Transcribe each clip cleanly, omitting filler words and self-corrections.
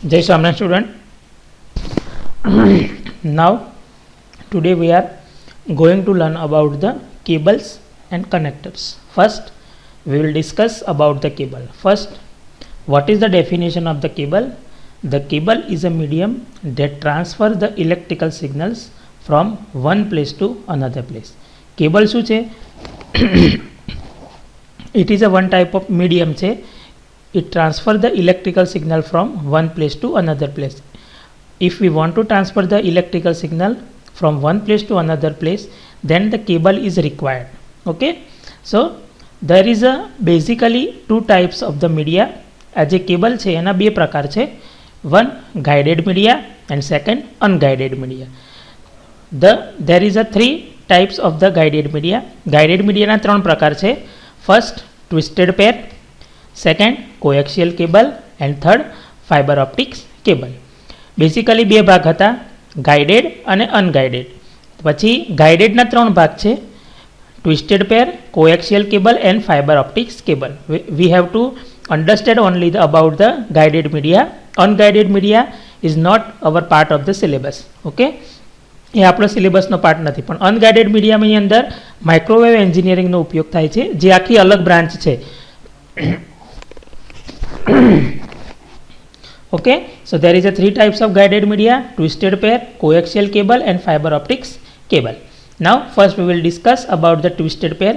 Jai Swaminarayan student. Now today we are going to learn about the cables and connectors. First we will discuss about the cable. First, what is the definition of the cable? The cable is a medium that transfers the electrical signals from one place to another place. Cable શું છે? It is a one type of medium છે. It transfers the electrical signal from one place to another place. If we want to transfer the electrical signal from one place to another place, then the cable is required. Okay, so there is a basically two types of the media. As a cable છે એના બે પ્રકાર છે. One guided media and second unguided media. There is a three types of the guided media. Guided media ના ત્રણ પ્રકાર છે. First twisted pair, second coaxial cable and third fiber optics cable. Basically બે ભાગ હતા, ગાઇડેડ અને અનગાઇડેડ. પછી ગાઇડેડના ત્રણ ભાગ છે, twisted pair, coaxial cable and fibre optics cable. We have to understand only about the guided media. Unguided media is not our part of the syllabus. Okay, એ આપણો સિલેબસનો પાર્ટ નથી. પણ અનગાઇડેડ મીડિયાની અંદર માઇક્રોવેવ એન્જિનિયરિંગનો ઉપયોગ થાય છે, જે આખી અલગ બ્રાન્ચ છે. Okay, so there is a three types of guided media: twisted pair, coaxial cable and fiber optics cable. Now first we will discuss about the twisted pair.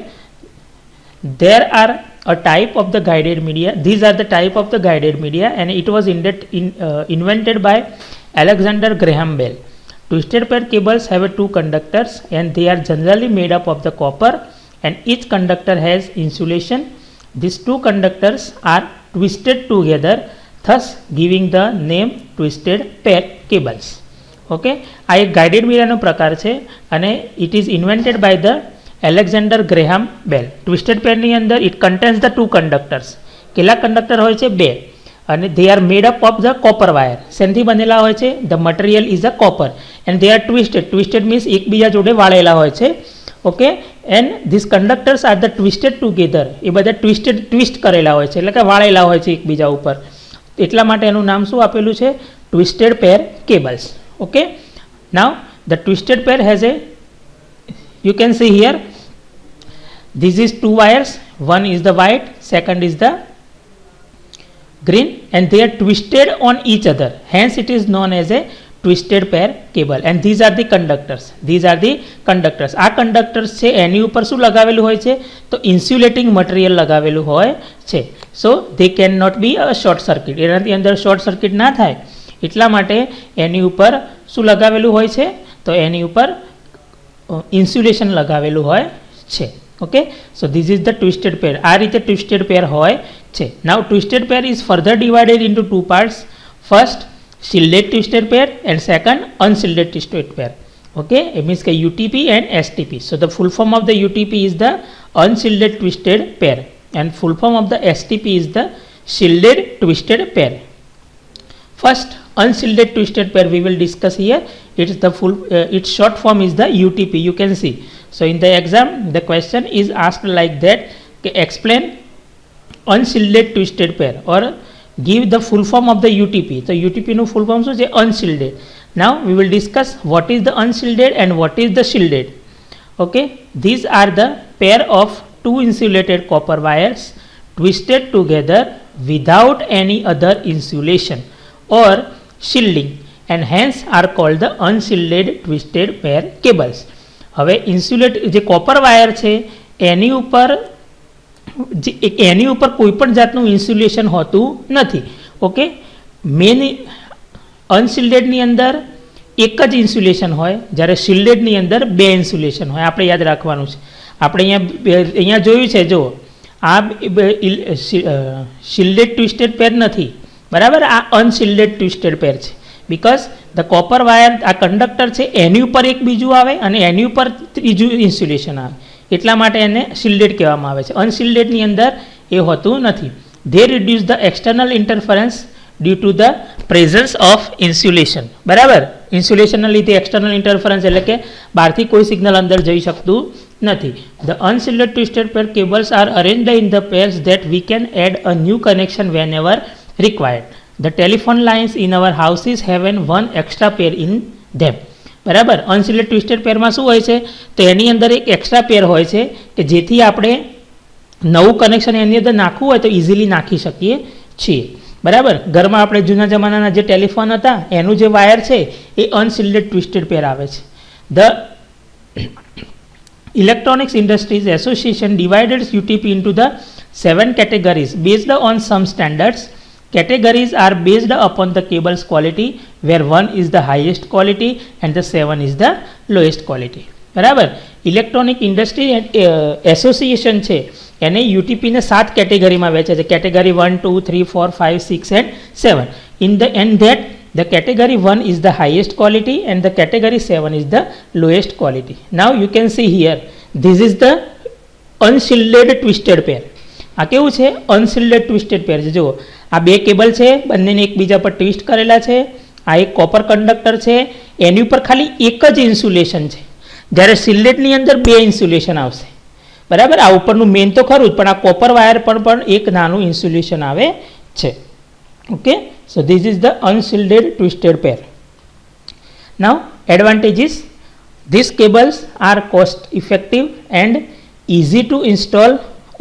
There are a type of the guided media. These are the type of the guided media and it was invented by Alexander Graham Bell. Twisted pair cables have two conductors and they are generally made up of the copper and each conductor has insulation. These two conductors are twisted together, thus giving the name twisted pair cables. Okay, આ એક guided મીડિયાનો પ્રકાર છે અને it is invented by the Alexander Graham Bell. Twisted પેરની અંદર it contains the two conductors. કેટલા conductor હોય છે? બે. અને they are made up of the copper wire. શેનથી બનેલા હોય છે? The material is a copper and they are twisted. Twisted means એકબીજા જોડે વાળેલા હોય છે. Okay, and this conductors are the twisted together. એ બધા ટ્વિસ્ટ કરેલા હોય છે, એટલે કે વાળેલા હોય છે એકબીજા ઉપર. એટલા માટે એનું નામ શું આપેલું છે? Twisted pair cables. Okay, now the twisted pair has a, you can see here, this is two wires, one is the white, second is the green and they are twisted on each other, hence it is known as a twisted pair cable. And these are the conductors. These are the conductors. આ conductors છે એની ઉપર શું લગાવેલું હોય છે? તો insulating material લગાવેલું હોય છે. સો they cannot be a short circuit. એનાથી અંદર શોર્ટ સર્કિટ ના થાય એટલા માટે એની ઉપર શું લગાવેલું હોય છે? તો એની ઉપર ઇન્સ્યુલેશન લગાવેલું હોય છે. Okay, so this is the twisted pair. આ રીતે ટ્વિસ્ટેડ પેર હોય છે. Now twisted pair is further divided into two parts. First shielded twisted pair and second unshielded twisted pair. Okay, it means કે UTP and STP. So the full form of the UTP is the unshielded twisted pair and full form of the STP is the shielded twisted pair. First unshielded twisted pair we will discuss here. It's the its short form is the UTP. You can see. So in the exam the question is asked like that, explain unshielded twisted pair or give the full form of the UTP. So UTP નું full form શું છે? Unshielded. Now we will discuss what is the unshielded and what is the shielded. Okay, these are the pair of two insulated copper wires twisted together without any other insulation or shielding and hence are called the unshielded twisted pair cables. હવે insulate જે copper wire છે એની ઉપર કોઈ પણ જાતનું insulation હોતું નથી. Okay, main અનશિલ્ડેડની અંદર એક જ ઇન્સ્યુલેશન હોય, જ્યારે શિલ્ડેડની અંદર બે ઇન્સ્યુલેશન હોય. આપણે યાદ રાખવાનું છે. આપણે અહીંયા જોયું છે, જો આ શિલ્ડેડ ટ્વિસ્ટેડ પેર નથી, બરાબર? આ અનશિલ્ડેડ ટ્વિસ્ટેડ પેર છે. બિકોઝ ધ કોપર વાયર, આ કંડક્ટર છે એની ઉપર એક બીજું આવે અને એની ઉપર ત્રીજું ઇન્સ્યુલેશન આવે, એટલા માટે એને શિલ્ડેડ કહેવામાં આવે છે. અનશિલ્ડેડની અંદર એ હોતું નથી. They reduce the external interference due to the presence of insulation. બરાબર? ઇન્સ્યુલેશનના લીધે એક્સટર્નલ ઇન્ટરફરન્સ એટલે કે બહારથી કોઈ સિગ્નલ અંદર જઈ શકતું નથી. The unshielded twisted pair cables are arranged in the pairs that we can add a new connection when ever required. The telephone lines in our houses have an one extra pair in them. બરાબર. અનસિલ્ડેડ twisted પેરમાં શું હોય છે? તો એની અંદર એક extra pair હોય છે કે જેથી આપણે નવું કનેક્શન એની અંદર નાખવું હોય તો ઇઝીલી નાખી શકીએ છીએ. બરાબર. ઘરમાં આપણે જૂના જમાનાના જે ટેલિફોન હતા એનું જે વાયર છે એ અનસિલ્ડેડ ટ્વિસ્ટેડ પેર આવે છે. The Electronics Industries Association divided UTP into the 7 categories based on some standards. Categories are based upon the cable's quality, where 1 is the highest quality and the 7 is the lowest quality. બરાબર. Electronic industry association છે એને યુટીપીને 7 કેટેગરીમાં વેચે છે. Category 1, 2, 3, 4, 5, 6 and 7. In that the category 1 is the highest quality and the category 7 is the lowest quality. Now you can see here, this is the unshielded twisted pair. આ કેવું છે? અનશિલ્ડેડ twisted પેર છે. જુઓ, આ બે કેબલ છે, બંનેને એકબીજા પર ટ્વિસ્ટ કરેલા છે. આ એક કોપર કંડક્ટર છે, એની ઉપર ખાલી એક જ ઇન્સ્યુલેશન છે. જ્યારે શિલ્ડેડની અંદર બે ઇન્સ્યુલેશન આવશે. બરાબર. આ ઉપરનું મેઇન તો ખરું જ, પણ આ કોપર વાયર પર પણ એક નાનું ઇન્સ્યુલેશન આવે છે. Okay, so this is the unshielded twisted pair. Now advantages: these cables are cost effective and easy to install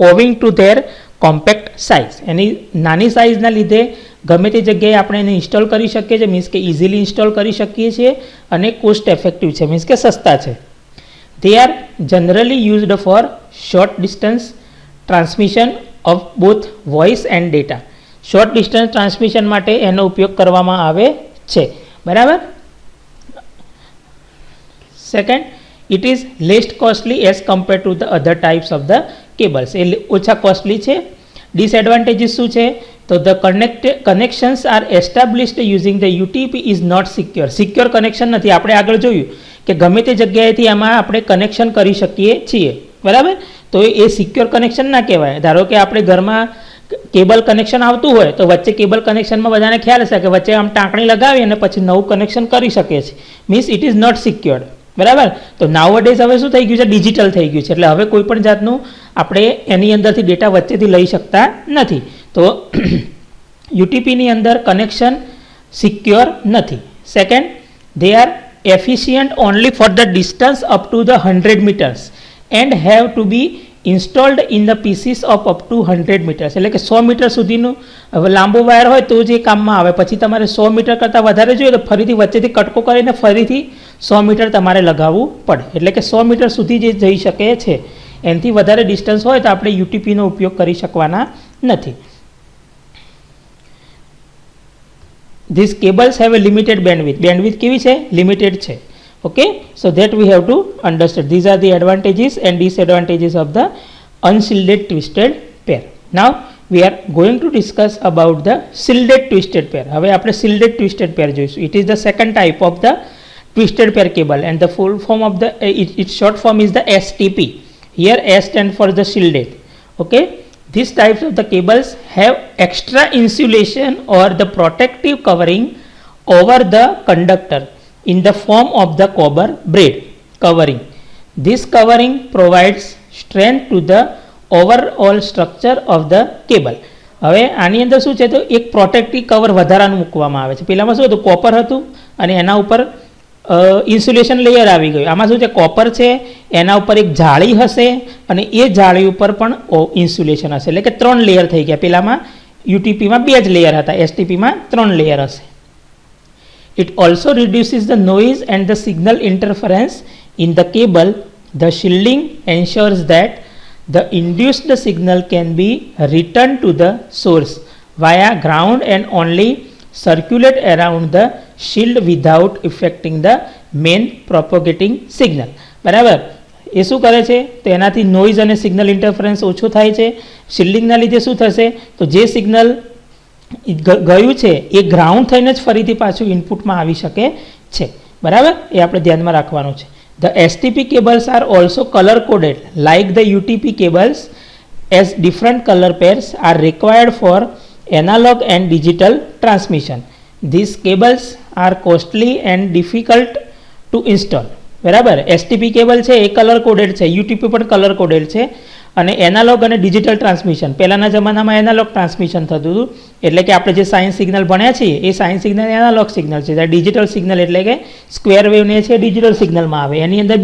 owing to their compact size. એની નાની સાઇઝના લીધે ગમે તે જગ્યાએ આપણે એને ઇન્સ્ટોલ કરી શકીએ છીએ, મીન્સ કે ઇઝીલી ઇન્સ્ટોલ કરી શકીએ છીએ અને કોસ્ટ ઇફેક્ટિવ છે, મીન્સ કે સસ્તા છે. They are generally used for short distance transmission of both voice and data. Short distance transmission માટે એનો ઉપયોગ કરવામાં આવે છે. બરાબર. Second, it is least costly as compare to the other types of the cables. એ ઓછા કોસ્ટલી છે. ડિસએડવાન્ટેજીસ શું છે? તો the connections are established using the UTP is not secure. Secure connection નથી. આપણે આગળ જોયું કે ગમે તે જગ્યાએથી આમાં આપણે કનેક્શન કરી શકીએ છીએ. બરાબર. તો એ સિક્યોર કનેક્શન ના કહેવાય. ધારો કે આપણે ઘરમાં કેબલ કનેક્શન આવતું હોય તો વચ્ચે કેબલ કનેક્શનમાં બધાને ખ્યાલ હશે કે વચ્ચે આમ ટાંકણી લગાવી અને પછી નવું કનેક્શન કરી શકે છે. Means it is not secured. બરાબર. તો નાઉઅડેઝ હવે શું થઈ ગયું છે? ડિજિટલ થઈ ગયું છે. એટલે હવે કોઈ પણ જાતનું આપણે એની અંદરથી ડેટા વચ્ચેથી લઈ શકતા નથી. તો યુટીપીની અંદર કનેક્શન સિક્યોર નથી. Second, they are efficient only for the distance up to the 100 meters and have to be installed in the pieces of up to 100 meters. એટલે કે 100 મીટર સુધીનું લાંબો વાયર હોય તો જ એ કામમાં આવે. પછી તમારે 100 મીટર કરતાં વધારે જોઈએ તો ફરીથી વચ્ચેથી કટકો કરીને ફરીથી 100 મીટર તમારે લગાવવું પડે. એટલે કે 100 મીટર સુધી જે જઈ શકે છે, એનાથી વધારે ડિસ્ટન્સ હોય તો આપણે યુટીપીનો ઉપયોગ કરી શકવાના નથી. This cables have a limited bandwidth. Bandwidth કેવી છે? લિમિટેડ છે. Okay, so that we have to understand. These are the advantages and disadvantages of the unshielded twisted pair. Now we are going to discuss about the shielded twisted pair. હવે આપણે shielded twisted pair જોઈશું. It is the second type of the twisted pair cable and the full form of the its short form is the STP. Here S stands for the shielded. Okay, these types of the cables have extra insulation or the protective covering over the conductor in the form of the copper braid covering. This covering provides strength to the overall structure of the cable. હવે આની અંદર શું છે? તો એક protective cover વધારાનું મૂકવામાં આવે છે. પહેલામાં શું હતું? કોપર હતું અને એના ઉપર ઇન્સ્યુલેશન લેયર આવી ગયું. આમાં શું છે? કોપર છે, એના ઉપર એક જાળી હશે અને એ જાળી ઉપર પણ ઇન્સ્યુલેશન હશે. એટલે કે 3 લેયર થઈ ગયા. પહેલામાં યુટીપીમાં 2 જ લેયર હતા, એસટીપીમાં 3 લેયર હશે. It also reduces the noise and the signal interference in the cable. The shielding ensures that the induced signal can be returned to the source via ground and only circulate around the shield without affecting the main propagating signal. બરાબર. એ શું કરે છે? તો એનાથી noise અને signal interference ઓછો થાય છે. શિલ્ડિંગના લીધે શું થશે? તો જે સિગ્નલ ગયું છે એ ગ્રાઉન્ડ થઈને જ ફરીથી પાછું ઇનપુટમાં આવી શકે છે. બરાબર. એ આપણે ધ્યાનમાં રાખવાનું છે. The STP cables are also colour coded like the UTP cables as different colour pairs are required for analogue and digital transmission. This cables are costly and difficult to install. બરાબર. એસટીપી કેબલ છે એ colour coded છે, UTP પણ colour coded છે અને analogue અને digital transmission, પહેલાંના જમાનામાં એનાલોગ ટ્રાન્સમિશન થતું હતું, એટલે કે આપણે જે સાઇન સિગ્નલ ભણ્યા છીએ એ સાઇન સિગ્નલ એનાલોગ સિગ્નલ છે. જ્યારે ડિજિટલ સિગ્નલ એટલે કે સ્ક્વેર વેવને છે ડિજિટલ સિગ્નલમાં આવે. એની અંદર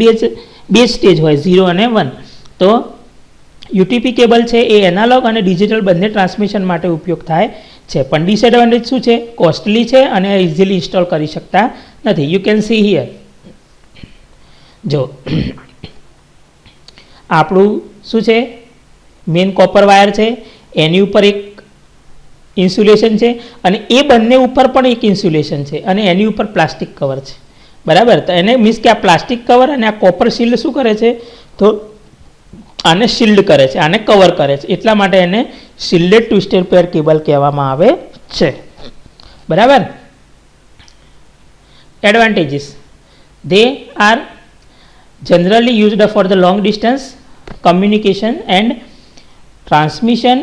બે સ્ટેજ હોય, 0 અને 1. તો યુટીપી કેબલ છે એ એનાલોગ અને ડિજિટલ બંને ટ્રાન્સમિશન માટે ઉપયોગ થાય છે. પણ ડિસએડવાન્ટેજ શું છે? કોસ્ટલી છે અને ઇઝીલી ઇન્સ્ટોલ કરી શકતા નથી. યુ કેન સી હિયર, જો આપણું શું છે, મેઇન કોપર વાયર છે, એની ઉપર એક ઇન્સ્યુલેશન છે અને એ બંને ઉપર પણ એક ઇન્સ્યુલેશન છે અને એની ઉપર પ્લાસ્ટિક કવર છે. બરાબર, તો એને મીન્સ કે આ પ્લાસ્ટિક કવર અને આ કોપર શિલ્ડ શું કરે છે, તો આને શિલ્ડ કરે છે, આને કવર કરે છે. એટલા માટે એને શિલ્ડેડ ટ્વિસ્ટેડ પેર કેબલ કહેવામાં આવે છે. બરાબર. Advantages, they are generally used for the long distance communication and transmission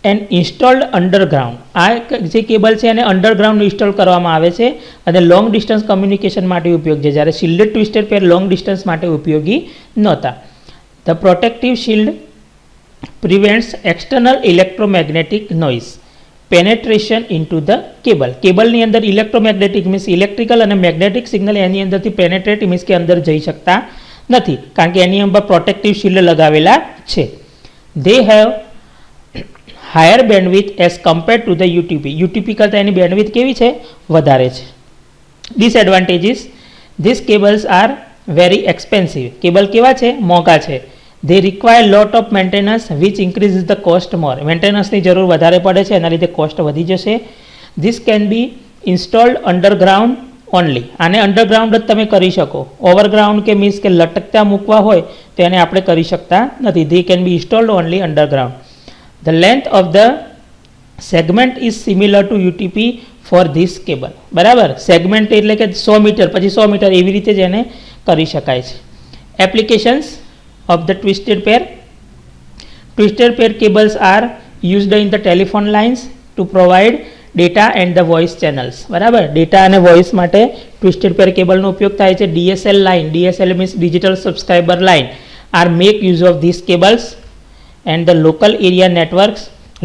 and installed underground. આ જે કેબલ છે એને અંડરગ્રાઉન્ડ ઇન્સ્ટોલ કરવામાં આવે છે અને લોંગ ડિસ્ટન્સ કમ્યુનિકેશન માટે ઉપયોગ છે, જ્યારે શિલ્ડેડ ટ્વિસ્ટેડ પેર લોંગ ડિસ્ટન્સ માટે ઉપયોગી નહોતા. The protective shield prevents external electromagnetic noise penetration into the cable. કેબલની અંદર ઇલેક્ટ્રોમેગ્નેટિક મીન્સ ઇલેક્ટ્રિકલ અને મેગ્નેટિક સિગ્નલ એની અંદરથી પેનેટ્રેટ મીન્સ કે અંદર જઈ શકતા નથી, કારણ કે એની અંદર પ્રોટેક્ટિવ શિલ્ડ લગાવેલા છે. They have higher bandwidth as compared to the UTP. UTP કરતાં એની બેન્ડવિડ્થ કેવી છે? વધારે છે. Disadvantages, these cables are very expensive. Cable કેવા છે? મોંઘા છે. They require lot of maintenance which increases the cost more. મેન્ટેનન્સની જરૂર વધારે પડે છે, એના લીધે કોસ્ટ વધી જશે. This can be installed underground only. આને અંડરગ્રાઉન્ડ જ તમે કરી શકો. ઓવરગ્રાઉન્ડ કે મીન્સ કે લટકતા મૂકવા હોય તો એને આપણે કરી શકતા નથી. They can be installed only underground. The length of the segment is similar to UTP for this cable. બરાબર, સેગમેન્ટ એટલે કે 100 મીટર પછી 100 મીટર એવી રીતે જ એને કરી શકાય છે. Applications of the twisted pair. Twisted pair cables are used in the telephone lines to provide data and the voice channels. બરાબર, ડેટા અને વોઇસ માટે ટ્વિસ્ટેડ પેર કેબલનો ઉપયોગ થાય છે. DSL line, DSL means digital subscriber line, are make use of these cables and the local area networks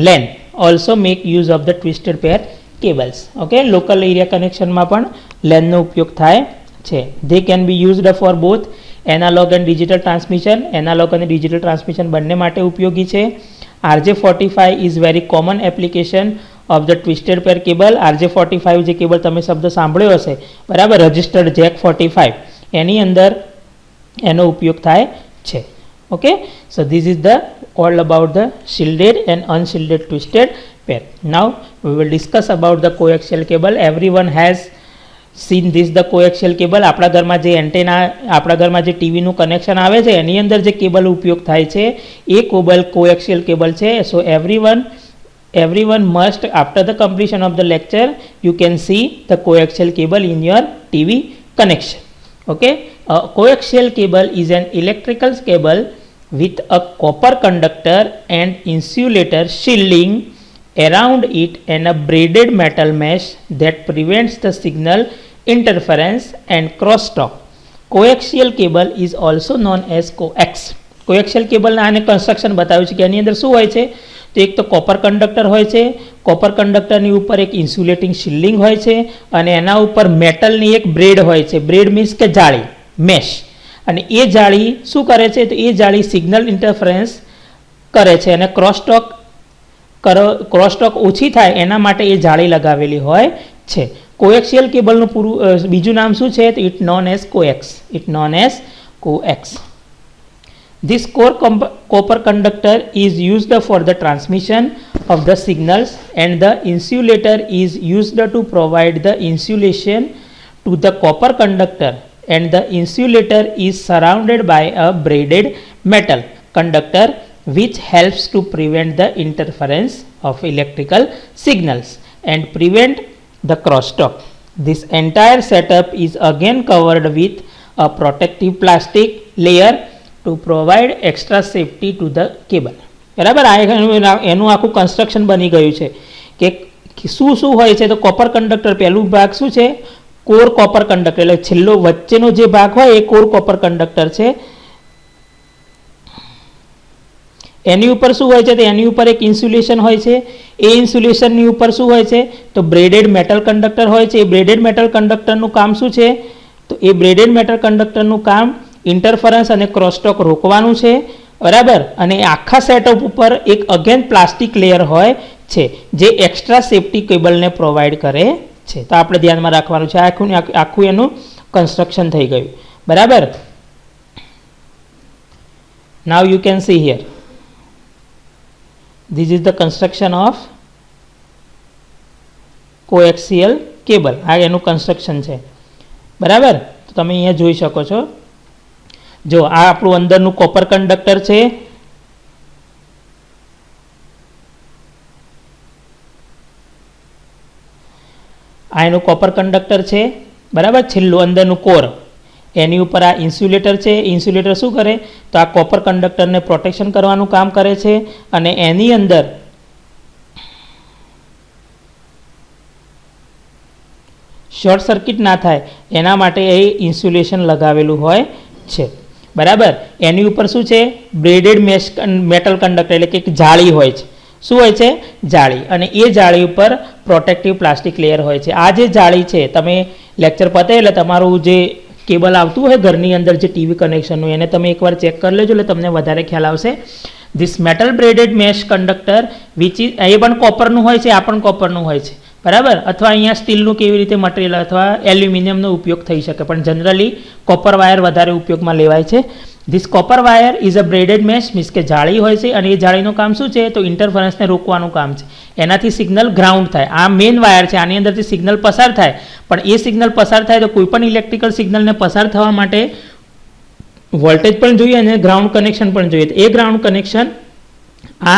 LAN also make use of the twisted pair cables. Okay, local area connection માં પણ LAN નો ઉપયોગ થાય છે. They can be used for both analog and digital transmission. Analog અને digital transmission બંને માટે ઉપયોગી છે. RJ45 is very common application of the twisted pair cable. RJ45 જે કેબલ તમે શબ્દ સાંભળ્યો હશે, બરાબર, રજિસ્ટર્ડ જેક 45, એની અંદર એનો ઉપયોગ થાય છે. Okay, so this is the all about the shielded and unshielded twisted pair. Now we will discuss about the coaxial cable. Everyone has seen this, the coaxial cable. આપણા ઘરમાં જે એન્ટેના, આપણા ઘરમાં જે ટીવીનું કનેક્શન આવે છે એની અંદર જે કેબલ ઉપયોગ થાય છે એ કેબલ કોએક્સિયલ કેબલ છે. સો everyone must, after the completion of the lecture, you can see the coaxial cable in your TV connection. Okay, a coaxial cable is an electrical cable with a copper conductor and insulator shielding around it and a braided metal mesh that prevents the signal interference and crosstalk. Coaxial cable is also known as coax. Coaxial cable આને construction બતાવ્યું છે કે એની અંદર શું હોય છે, તો એક તો કોપર કંડક્ટર હોય છે, કોપર કંડક્ટરની ઉપર એક ઇન્સ્યુલેટિંગ શિલ્ડિંગ હોય છે અને એના ઉપર મેટલની એક બ્રેડ હોય છે. બ્રેડ મીન્સ કે જાળી, મેશ. અને એ જાળી શું કરે છે, તો એ જાળી સિગ્નલ ઇન્ટરફરન્સ કરે છે અને ક્રોસટોક ઓછી થાય એના માટે એ જાળી લગાવેલી હોય છે. કોએક્સિયલ કેબલનું પૂરું બીજું નામ શું છે, તો it known as coax. It known as coax. This copper conductor is used for the transmission of the signals and the insulator is used to provide the insulation to the copper conductor, and the insulator is surrounded by a braided metal conductor which helps to prevent the interference of electrical signals and prevent the crosstalk. This entire setup is again covered with a protective plastic layer to provide extra safety to the cable. બરાબર, આ એનું આખું construction બની ગયું છે કે શું શું હોય છે. તો કોપર કંડક્ટર પહેલું ભાગ શું છે, કોર કોપર કંડક્ટર, એટલે છેલ્લો વચ્ચેનો જે ભાગ હોય એ કોર કોપર કંડક્ટર છે. એની ઉપર શું હોય છે? તો એની ઉપર એક ઇન્સ્યુલેશન હોય છે. એ ઇન્સ્યુલેશનની ઉપર શું હોય છે? તો બ્રેડેડ મેટલ કંડક્ટર હોય છે. એ બ્રેડેડ મેટલ કંડક્ટરનું કામ શું છે? તો એ બ્રેડેડ મેટલ કંડક્ટરનું કામ ઇન્ટરફરન્સ અને ક્રોસટોક રોકવાનું છે, બરાબર. અને આખા સેટઅપ ઉપર એક અગેન પ્લાસ્ટિક લેયર હોય છે જે એક્સ્ટ્રા સેફટી કેબલને પ્રોવાઈડ કરે છે. તો આપણે ધ્યાનમાં રાખવાનું છે. આખું એનું કન્સ્ટ્રક્શન થઈ ગયું, બરાબર. Now you can see here, this is the construction of coaxial cable. આ એનું કન્સ્ટ્રક્શન છે, બરાબર. તો તમે અહીંયા જોઈ શકો છો. જો આ આપણું અંદરનું કોપર કંડક્ટર છે, આ એનું કોપર કંડક્ટર છે, બરાબર. છેલ્લું અંદરનું કોર, એની ઉપર આ ઇન્સ્યુલેટર છે. ઇન્સ્યુલેટર શું કરે? તો આ કોપર કંડક્ટરને પ્રોટેક્શન કરવાનું કામ કરે છે અને એની અંદર શોર્ટ સર્કિટ ના થાય એના માટે એ ઇન્સ્યુલેશન લગાવેલું હોય છે, બરાબર. એની ઉપર શું છે? બ્રેડેડ મેટલ કંડક્ટર એટલે કે એક જાળી હોય છે. શું હોય છે? જાળી. અને એ જાળી ઉપર પ્રોટેક્ટિવ પ્લાસ્ટિક લેયર હોય છે. આ જે જાળી છે, તમે લેક્ચર પતે એટલે તમારું જે કેબલ આવતું હોય ઘરની અંદર જે ટીવી કનેક્શનનું, એને તમે એકવાર ચેક કરી લેજો એટલે તમને વધારે ખ્યાલ આવશે. This metal braided mesh conductor which is, એ પણ કોપરનું હોય છે, આ પણ કોપરનું હોય છે, બરાબર. અથવા અહીંયા સ્ટીલનું કેવી રીતે મટીરિયલ અથવા એલ્યુમિનિયમનો ઉપયોગ થઈ શકે, પણ જનરલી કોપર વાયર વધારે ઉપયોગમાં લેવાય છે. This copper wire is a braided mesh, means કે જાળી હોય છે. અને એ જાળીનું કામ શું છે? તો ઇન્ટરફરન્સને રોકવાનું કામ છે. એનાથી સિગ્નલ ગ્રાઉન્ડ થાય. આ મેઇન વાયર છે, આની અંદરથી સિગ્નલ પસાર થાય. પણ એ સિગ્નલ પસાર થાય તો કોઈ પણ ઇલેક્ટ્રિકલ સિગ્નલને પસાર થવા માટે વોલ્ટેજ પણ જોઈએ અને ગ્રાઉન્ડ કનેક્શન પણ જોઈએ. તો એ ગ્રાઉન્ડ કનેક્શન આ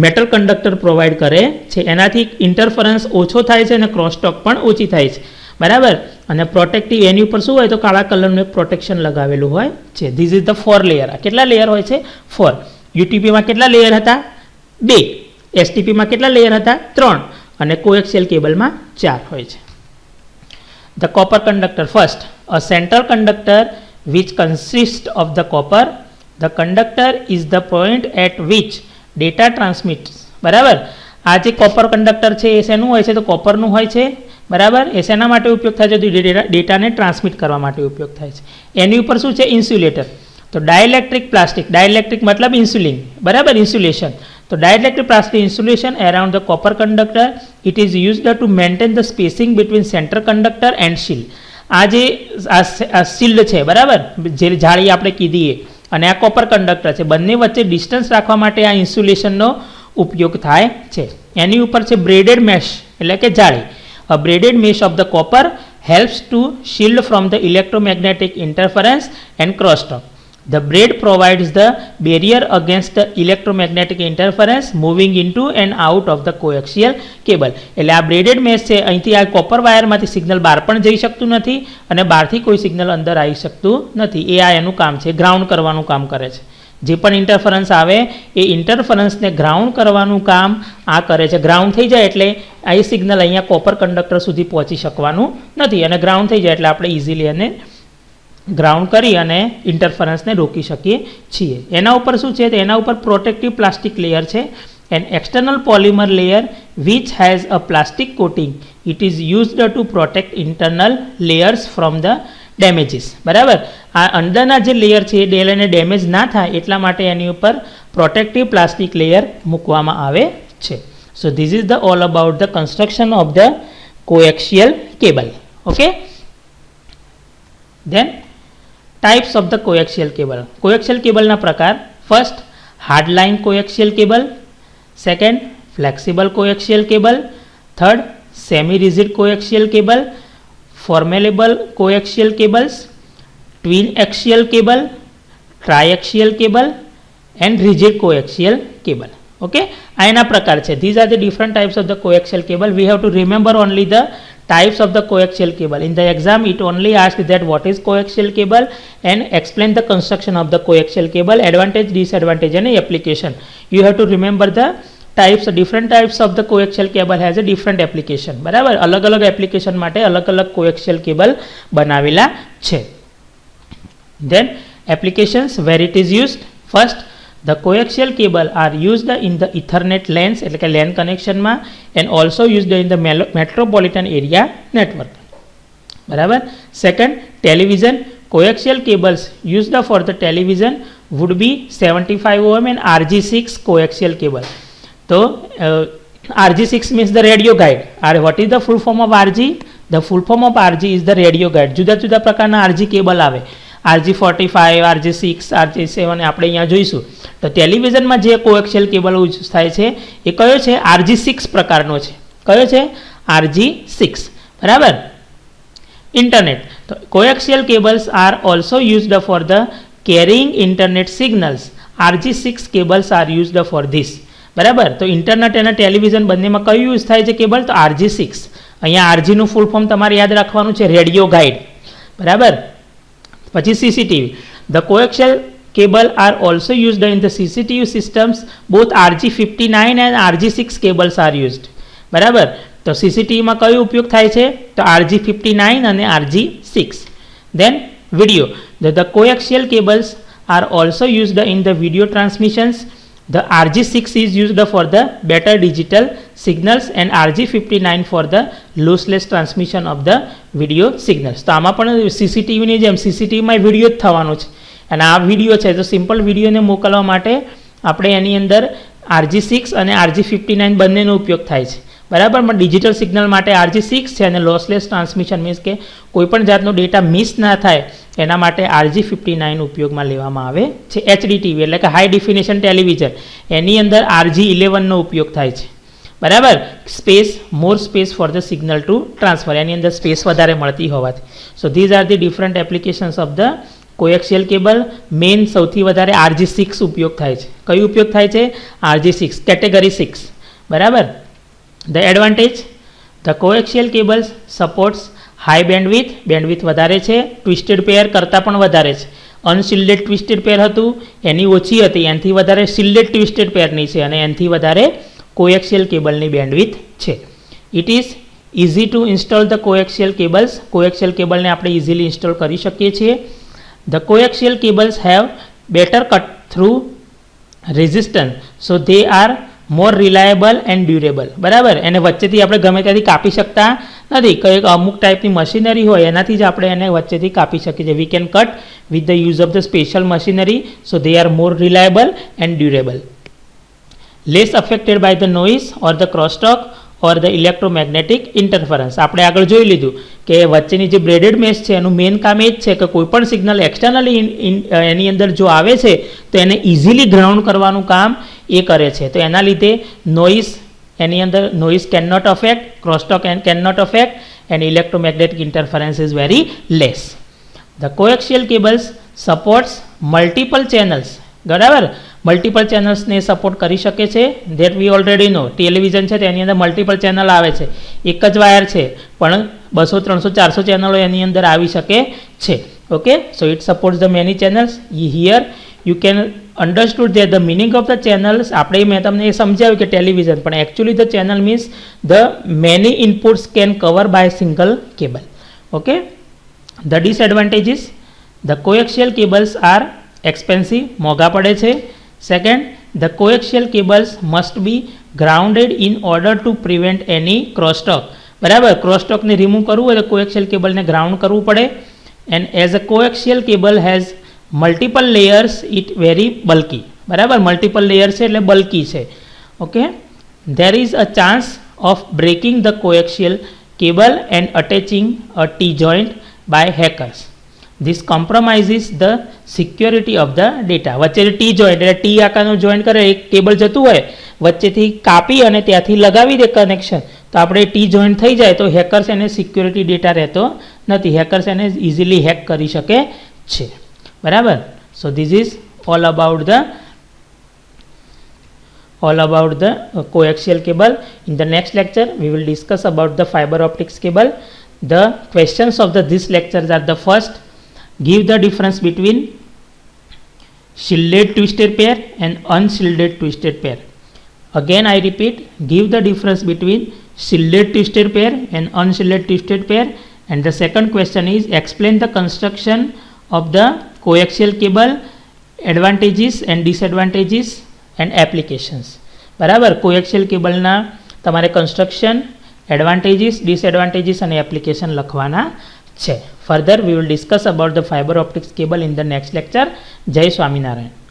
મેટલ કંડક્ટર પ્રોવાઈડ કરે છે. એનાથી ઇન્ટરફરન્સ ઓછો થાય છે અને ક્રોસટોક પણ ઓછી થાય છે, બરાબર. અને પ્રોટેક્ટિવ, એની ઉપર શું હોય? તો કાળા કલરનું એક પ્રોટેક્શન લગાવેલું હોય છે. This is the 4 layer. કેટલા લેયર હોય છે? 4. યુટીપીમાં કેટલા લેયર હતા? 2. એસટીપીમાં કેટલા લેયર હતા? 3. અને કોએક્સિયલ કેબલમાં 4 હોય છે. The copper conductor first, a central conductor which consists of the copper. The conductor is the point at which data transmits, બરાબર. આ જે કોપર કંડક્ટર છે એ શેનું હોય છે? તો કોપરનું હોય છે, બરાબર. એ શેના માટે ઉપયોગ થાય છે? તો ડેટાને ટ્રાન્સમિટ કરવા માટે ઉપયોગ થાય છે. એની ઉપર શું છે? ઇન્સ્યુલેટર. તો ડાઇલેક્ટ્રિક પ્લાસ્ટિક, ડાઇલેક્ટ્રિક મતલબ ઇન્સ્યુલિન, બરાબર, ઇન્સ્યુલેશન. તો dielectric plastic insulation around the copper conductor, it is used to maintain the spacing between center conductor and shield. આ જે શિલ્ડ છે, બરાબર, જે જાળી આપણે કીધી અને આ કોપર કંડક્ટર છે, બંને વચ્ચે ડિસ્ટન્સ રાખવા માટે આ ઇન્સ્યુલેશનનો ઉપયોગ થાય છે. એની ઉપર છે બ્રેડેડ મેશ એટલે કે જાળી. A braided mesh of the copper helps to shield from the electromagnetic interference and crosstalk. The braid provides the barrier against the electromagnetic interference moving into and out of the coaxial cable. એટલે આ બ્રેડેડ mesh છે, અહીંથી આ copper વાયરમાંથી signal બહાર પણ જઈ શકતું નથી અને બહારથી કોઈ સિગ્નલ અંદર આવી શકતું નથી. એ આ એનું કામ છે, ગ્રાઉન્ડ કરવાનું કામ કરે છે. જે પણ ઇન્ટરફરન્સ આવે એ ઇન્ટરફરન્સને ગ્રાઉન્ડ કરવાનું કામ આ કરે છે. ગ્રાઉન્ડ થઈ જાય એટલે આ એ સિગ્નલ અહીંયા કોપર કંડક્ટર સુધી પહોંચી શકવાનું નથી અને ગ્રાઉન્ડ થઈ જાય એટલે આપણે ઇઝીલી એને ગ્રાઉન્ડ કરી અને ઇન્ટરફરન્સને રોકી શકીએ છીએ. એના ઉપર શું છે? તો એના ઉપર પ્રોટેક્ટિવ પ્લાસ્ટિક લેયર છે. An external polymer layer which has a plastic coating. It is used to protect internal layers from the damages, બરાબર. આ અંદરના જે લેયર છે એ એને ડેમેજ ના થાય એટલા માટે એની ઉપર પ્રોટેક્ટિવ પ્લાસ્ટિક લેયર મૂકવામાં આવે છે. So this is the all about the construction of the coaxial cable. Okay, then types of the coaxial cable. Coaxial કેબલના પ્રકાર: first, hard line coaxial cable. Second, flexible coaxial cable. Third, semi rigid coaxial cable. Formable coaxial cables. Twinaxial cable. Triaxial cable and rigid coaxial cable. Okay, આ એના પ્રકાર છે. These are the different types of the coaxial cable. We have to remember only the types of the coaxial cable. In the exam it only asks that what is coaxial cable and explain the construction of the coaxial cable, advantage, disadvantage and application. You have to remember the types. Different types of the coaxial cable has a different application, બરાબર. અલગ અલગ application માટે અલગ અલગ coaxial cable બનાવેલા છે. Then applications where it is used. First, The coaxial cable are used in the Ethernet LANs એટલે કે LAN કનેક્શનમાં and also used in the metropolitan area network. બરાબર. Second, television. Coaxial cables used for the television would be 75 ohm and RG6 coaxial cable. So RG6 means the radio guide. What is the full form of RG? The full form of RG is the radio guide. જુદા જુદા પ્રકારના RG cable આવે. RG45, RG6, RG7 આપણે અહીંયા જોઈશું. તો ટેલિવિઝનમાં જે coaxial cable use થાય છે એ કયો છે? RG6 પ્રકારનો છે. કયો છે? RG6. બરાબર. ઇન્ટરનેટ. તો coaxial cables are also used for the carrying internet signals. RG6 cables are used for this. બરાબર. તો ઇન્ટરનેટ અને ટેલિવિઝન બંનેમાં કયું યુઝ થાય છે કેબલ? તો RG6. અહીંયા RGનું ફૂલ ફોર્મ તમારે યાદ રાખવાનું છે, રેડિયો ગાઈડ. બરાબર. પછી CCTV. The coaxial cable are also used in the CCTV systems. Both RG59 and RG6 cables are used. બરાબર. તો CCTVમાં કયો ઉપયોગ થાય છે? તો RG59 અને RG6. Then video. The coaxial cables are also used in the video transmissions. The RG6 is used for the better digital signals and RG59 for the lossless transmission of the video signals. તો આમાં પણ CCTVની જેમ CCTVમાં video જ થવાનો છે અને આ video છે તો સિમ્પલ વિડીયોને મોકલવા માટે આપણે એની અંદર RG6 અને RG59 બંનેનો ઉપયોગ થાય છે. બરાબર. પણ ડિજિટલ સિગ્નલ માટે RG6 છે અને લોસલેસ ટ્રાન્સમિશન મીન્સ કે કોઈપણ જાતનો ડેટા મિસ ના થાય એના માટે RG59 ઉપયોગમાં લેવામાં આવે છે. HDTV એટલે કે હાઈ ડેફિનેશન ટેલિવિઝન, એની અંદર RG11નો ઉપયોગ થાય છે. બરાબર. Space, more space for the signal to transfer, એની અંદર સ્પેસ વધારે મળતી હોવાથી. So these are the different applications of the coaxial cable. Main સૌથી વધારે RG6 ઉપયોગ થાય છે. કયું ઉપયોગ થાય છે? RG6 category 6. બરાબર. The advantage, the coaxial cables supports high bandwidth. Bandwidth વધારે છે. ટ્વિસ્ટેડ પેર કરતાં પણ વધારે છે. અનશિલ્ડેડ ટ્વિસ્ટેડ પેર હતું એની ઓછી હતી, એનાથી વધારે શિલ્ડેડ ટ્વિસ્ટેડ પેરની છે અને એનાથી વધારે કોએક્સિયલ કેબલની બેન્ડવિથ છે. It is easy to install the coaxial cables. Coaxial કેબલને આપણે ઇઝીલી ઇન્સ્ટોલ કરી શકીએ છીએ. The coaxial cables have better cut through resistance, so they are more reliable and durable. બરાબર. એને વચ્ચેથી આપણે ગમે ત્યાંથી કાપી શકતા નથી. કંઈક અમુક ટાઈપની મશીનરી હોય એનાથી જ આપણે એને વચ્ચેથી કાપી શકીએ છીએ. We can cut with the use of the special machinery, so they are more reliable and durable. Less affected by the noise or the crosstalk or the electromagnetic interference. આપણે આગળ જોઈ લીધું કે વચ્ચેની જે બ્રેડેડ મેશ છે એનું મેઇન કામ એ જ છે કે કોઈપણ સિગ્નલ એક્સટર્નલી એની અંદર જો આવે છે તો એને ઇઝીલી ગ્રાઉન્ડ કરવાનું કામ એ કરે છે. તો એના લીધે નોઇઝ, એની અંદર noise can not affect, crosstalk can not affect and electromagnetic interference is very less. The coaxial cables supports multiple channels. બરાબર. મલ્ટિપલ ચેનલ્સને સપોર્ટ કરી શકે છે. That we already know. Television છે તેની અંદર મલ્ટિપલ ચેનલ આવે છે. એક જ વાયર છે પણ 200, 300, 400 ચેનલો એની અંદર આવી શકે છે. Okay. So it supports the many channels. Here you can understood that the meaning of the channels. આપણે મેં તમને એ સમજાવ્યું કે ટેલિવિઝન, પણ actually the channel means the many inputs can cover by single cable. Okay. The disadvantages, the coaxial cables are expensive, મોંઘા પડે છે. Second, the coaxial cables must be grounded in order to prevent any crosstalk. બરાબર. ક્રોસટોકને remove કરવું હોય તો coaxial કેબલને ground કરવું પડે. And as a coaxial cable has multiple layers, it very bulky. બરાબર. મલ્ટિપલ લેયર છે એટલે બલ્કી છે. Okay. There is a chance of breaking the coaxial cable and attaching a T joint by hackers. This compromises the security of the data. વચ્ચે T joint એટલે T આકારનું joint કરે, એક cable જતું હોય વચ્ચેથી કાપી અને ત્યાંથી લગાવી દે કનેક્શન, તો આપણે ટી જોઈન્ટ થઈ જાય તો હેકર્સ એને સિક્યોરિટી ડેટા રહેતો નથી. હેકર્સ એને ઇઝીલી હેક કરી શકે છે. બરાબર. સો this is all about the coaxial cable. In the next lecture we will discuss about the fiber optics cable. The questions of this lectures are: the first, give the difference between shielded twisted pair and unshielded twisted pair. Again I repeat, give the difference between shielded twisted pair and unshielded twisted pair. And the second question is, explain the construction of the coaxial cable advantages and disadvantages and applications. બરાબર, coaxial કેબલના તમારે construction, advantages, disadvantages અને application લખવાના છે. Further we will discuss about the fibre optics cable in the next lecture. જય સ્વામિનારાયણ.